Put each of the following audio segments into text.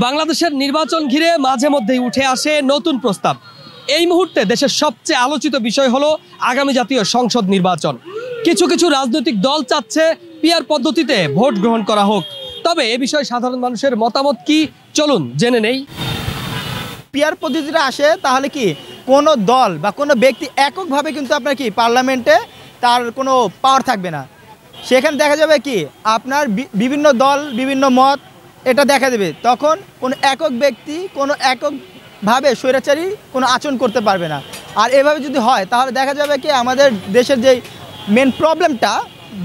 বাংলাদেশের নির্বাচন ঘিরে মাঝে মধ্যেই উঠে আসে নতুন প্রস্তাব। এই মুহূর্তে দেশের সবচেয়ে আলোচিত বিষয় হলো আগামী জাতীয় সংসদ নির্বাচন। কিছু কিছু রাজনৈতিক দল চাচ্ছে পিআর পদ্ধতিতে ভোট গ্রহণ করা হোক। তবে এ বিষয়ে সাধারণ মানুষের মতামত কি, চলুন জেনে নেই। পিআর পদ্ধতিটা আসে তাহলে কি কোনো দল বা কোনো ব্যক্তি এককভাবে কিন্তু আপনার কি পার্লামেন্টে তার কোনো পাওয়ার থাকবে না। সেখানে দেখা যাবে কি আপনার বিভিন্ন দল বিভিন্ন মত এটা দেখা দেবে। তখন কোনো একক ব্যক্তি কোনো এককভাবে স্বৈরাচারী কোনো আচরণ করতে পারবে না। আর এভাবে যদি হয় তাহলে দেখা যাবে কি আমাদের দেশের যে মেন প্রবলেমটা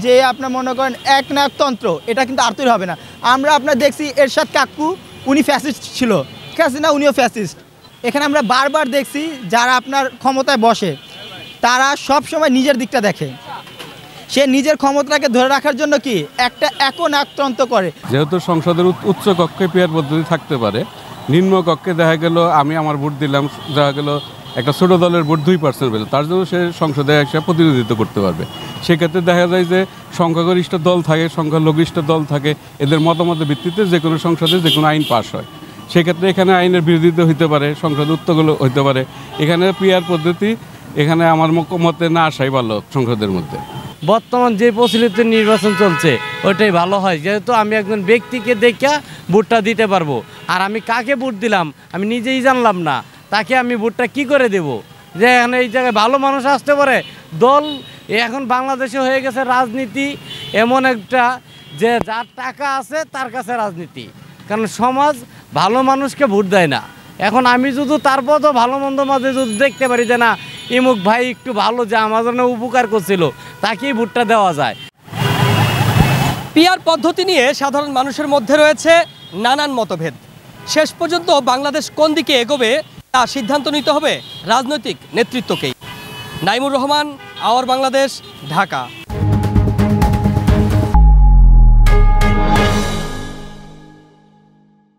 যে আপনার মনে করেন একনায়কতন্ত্র, এটা কিন্তু আর তৈরি হবে না। আমরা আপনার দেখছি এরশাদ কাক্কু, উনি ফ্যাসিস্ট ছিল, ঠিক আছে না, উনিও ফ্যাসিস্ট। এখানে আমরা বারবার দেখছি যারা আপনার ক্ষমতায় বসে তারা সব সময় নিজের দিকটা দেখে। সে নিজের ক্ষমতাকে ধরে রাখার জন্য কি একটা একনায়কতন্ত্র করে। যেহেতু সংসদের উচ্চ কক্ষে পিআর পদ্ধতি থাকতে পারে, নিম্ন কক্ষে দেখা গেল আমি আমার ভোট দিলাম, দেখা গেল একটা ছোট দলের ভোট 2% পেল, তার জন্য সে সংসদে এসে প্রতিনিধিত্ব করতে পারবে। সেক্ষেত্রে দেখা যায় যে সংখ্যাগরিষ্ঠ দল থাকে, সংখ্যালঘিষ্ঠ দল থাকে, এদের মতামতের ভিত্তিতে যে কোনো সংসদে যে কোনো আইন পাস হয়। সেক্ষেত্রে এখানে আইনের বিরোধিতা হইতে পারে, সংসদ উত্তরগুলো হইতে পারে। এখানে পিআর পদ্ধতি এখানে আমার মতে না আসাই ভালো সংসদের মধ্যে। বর্তমান যে প্রচলিত নির্বাচন চলছে ওইটাই ভালো হয়, যেহেতু আমি একজন ব্যক্তিকে দেখে ভোটটা দিতে পারবো। আর আমি কাকে ভোট দিলাম আমি নিজেই জানলাম না, তাকে আমি ভোটটা কি করে দেব? যে এখানে এই জায়গায় ভালো মানুষ আসতে পারে। দল এখন বাংলাদেশে হয়ে গেছে রাজনীতি এমন একটা যে যার টাকা আছে তার কাছে রাজনীতি, কারণ সমাজ ভালো মানুষকে ভোট দেয় না। এখন আমি যদি তারপর তো ভালো মন্দ মাঝে যদি দেখতে পারি যে না ইমুক ভাই একটু ভালো, যে আমার জন্য উপকার করছিল, তাকেই ভোটটা দেওয়া যায়। পিআর পদ্ধতি নিয়ে সাধারণ মানুষের মধ্যে রয়েছে নানান মতভেদ। শেষ পর্যন্ত বাংলাদেশ কোন দিকে এগোবে তা সিদ্ধান্ত নিতে হবে রাজনৈতিক নেতৃত্বকেই। নাইমুর রহমান, আওয়ার বাংলাদেশ, ঢাকা।